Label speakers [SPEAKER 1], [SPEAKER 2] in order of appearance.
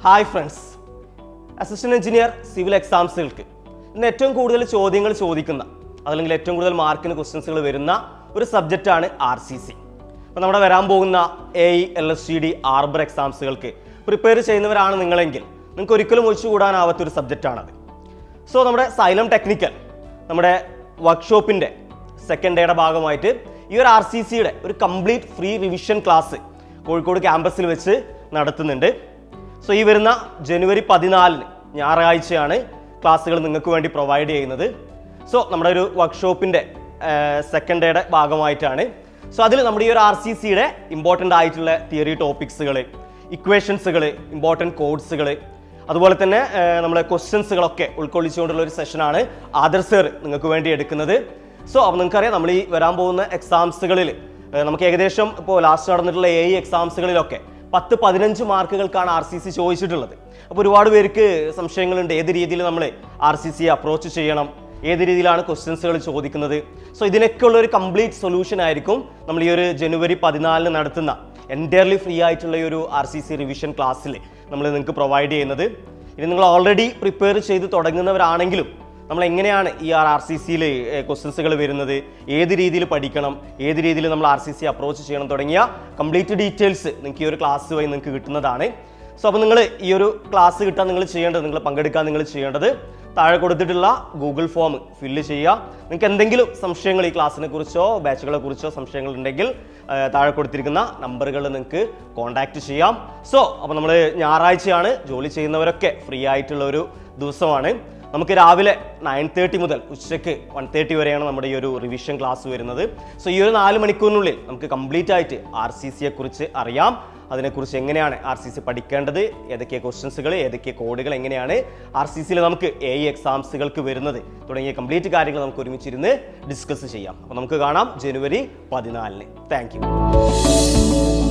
[SPEAKER 1] Hi friends, assistant engineer civil എക്സാംസുകൾക്ക് ഇന്ന് ഏറ്റവും കൂടുതൽ ചോദ്യങ്ങൾ ചോദിക്കുന്ന അതല്ലെങ്കിൽ ഏറ്റവും കൂടുതൽ മാർക്കിന് ക്വസ്റ്റ്യൻസുകൾ വരുന്ന ഒരു സബ്ജക്റ്റാണ് RCC. അപ്പോൾ നമ്മുടെ വരാൻ പോകുന്ന AE LSTD ആർബർ എക്സാംസുകൾക്ക് പ്രിപ്പയർ ചെയ്യുന്നവരാണ് നിങ്ങളെങ്കിൽ നിങ്ങൾക്ക് ഒരിക്കലും ഒഴിച്ചുകൂടാനാവാത്തൊരു സബ്ജക്റ്റാണത്. സോ നമ്മുടെ സൈലം ടെക്നിക്കൽ നമ്മുടെ വർക്ക്ഷോപ്പിൻ്റെ സെക്കൻഡ് ഡേയുടെ ഭാഗമായിട്ട് ഈ ഒരു RCCയുടെ ഒരു complete free revision class Kozhikode ക്യാമ്പസിൽ വെച്ച് നടത്തുന്നുണ്ട്. സോ ഈ വരുന്ന ജനുവരി 14 ഞായറാഴ്ചയാണ് ക്ലാസ്സുകൾ നിങ്ങൾക്ക് വേണ്ടി പ്രൊവൈഡ് ചെയ്യുന്നത്. സോ നമ്മുടെ ഒരു വർക്ക്ഷോപ്പിൻ്റെ സെക്കൻഡ് ഡേയുടെ ഭാഗമായിട്ടാണ്. സോ അതിൽ നമ്മുടെ ഈ ഒരു RCCയുടെ ഇമ്പോർട്ടൻ്റ് ആയിട്ടുള്ള തിയറി ടോപ്പിക്സുകൾ, ഇക്വേഷൻസുകൾ, ഇമ്പോർട്ടൻറ്റ് കോഡ്സുകൾ, അതുപോലെ തന്നെ നമ്മുടെ ക്വസ്റ്റ്യൻസുകളൊക്കെ ഉൾക്കൊള്ളിച്ചുകൊണ്ടുള്ള ഒരു സെഷനാണ് ആദർശ് സർ നിങ്ങൾക്ക് വേണ്ടി എടുക്കുന്നത്. സോ അപ്പോൾ നിങ്ങൾക്കറിയാം, നമ്മൾ ഈ വരാൻ പോകുന്ന എക്സാംസുകളിൽ നമുക്ക് ഏകദേശം ഇപ്പോൾ ലാസ്റ്റ് നടന്നിട്ടുള്ള AE എക്സാംസുകളിലൊക്കെ 10-15 മാർക്കുകൾക്കാണ് RCC ചോദിച്ചിട്ടുള്ളത്. അപ്പോൾ ഒരുപാട് പേർക്ക് സംശയങ്ങളുണ്ട്, ഏത് രീതിയിൽ നമ്മൾ RCC അപ്രോച്ച് ചെയ്യണം, ഏത് രീതിയിലാണ് ക്വസ്റ്റ്യൻസുകൾ ചോദിക്കുന്നത്. സോ ഇതിനൊക്കെ ഉള്ള ഒരു കംപ്ലീറ്റ് സൊല്യൂഷൻ ആയിരിക്കും നമ്മൾ ഈ ഒരു ജനുവരി 14 നടത്തുന്ന എൻറ്റയർലി ഫ്രീ ആയിട്ടുള്ള ഈ ഒരു RCC റിവിഷൻ ക്ലാസ്സിൽ നമ്മൾ നിങ്ങൾക്ക് പ്രൊവൈഡ് ചെയ്യുന്നത്. ഇനി നിങ്ങൾ ഓൾറെഡി പ്രിപ്പയർ ചെയ്ത് തുടങ്ങുന്നവരാണെങ്കിലും നമ്മൾ എങ്ങനെയാണ് ഈ RCCയിൽ ക്വസ്റ്റ്യൻസുകൾ വരുന്നത്, ഏത് രീതിയിൽ പഠിക്കണം, ഏത് രീതിയിൽ നമ്മൾ RCC അപ്രോച്ച് ചെയ്യണം തുടങ്ങിയ കംപ്ലീറ്റ് ഡീറ്റെയിൽസ് നിങ്ങൾക്ക് ഈ ഒരു ക്ലാസ് വഴി നിങ്ങൾക്ക് കിട്ടുന്നതാണ്. സോ അപ്പോൾ നിങ്ങൾ ഈ ഒരു ക്ലാസ് കിട്ടാൻ നിങ്ങൾ ചെയ്യേണ്ടത്, നിങ്ങൾ പങ്കെടുക്കാൻ നിങ്ങൾ ചെയ്യേണ്ടത് താഴെ കൊടുത്തിട്ടുള്ള ഗൂഗിൾ ഫോം ഫില്ല് ചെയ്യുക. നിങ്ങൾക്ക് എന്തെങ്കിലും സംശയങ്ങൾ ഈ ക്ലാസ്സിനെ കുറിച്ചോ ബാച്ചുകളെ കുറിച്ചോ സംശയങ്ങൾ ഉണ്ടെങ്കിൽ താഴെ കൊടുത്തിരിക്കുന്ന നമ്പറുകളിൽ നിങ്ങൾക്ക് കോൺടാക്റ്റ് ചെയ്യാം. സോ അപ്പോൾ നമ്മൾ ഞായറാഴ്ചയാണ്, ജോലി ചെയ്യുന്നവരൊക്കെ ഫ്രീ ആയിട്ടുള്ള ഒരു ദിവസമാണ്. നമുക്ക് രാവിലെ 9:30 മുതൽ ഉച്ചയ്ക്ക് 1:30 വരെയാണ് നമ്മുടെ ഈ ഒരു റിവിഷൻ ക്ലാസ് വരുന്നത്. സോ ഈ ഒരു 4 മണിക്കൂറിനുള്ളിൽ നമുക്ക് കംപ്ലീറ്റ് ആയിട്ട് RCCയെ കുറിച്ച് അറിയാം. അതിനെക്കുറിച്ച് എങ്ങനെയാണ് RCC പഠിക്കേണ്ടത്, ഏതൊക്കെ ക്വസ്റ്റ്യൻസുകൾ, ഏതൊക്കെ കോഡുകൾ, എങ്ങനെയാണ് RCCയിൽ നമുക്ക് AE എക്സാംസുകൾക്ക് വരുന്നത് തുടങ്ങിയ കംപ്ലീറ്റ് കാര്യങ്ങൾ നമുക്ക് ഒരുമിച്ചിരുന്ന് ഡിസ്കസ് ചെയ്യാം. അപ്പോൾ നമുക്ക് കാണാം ജനുവരി 14. Thank you.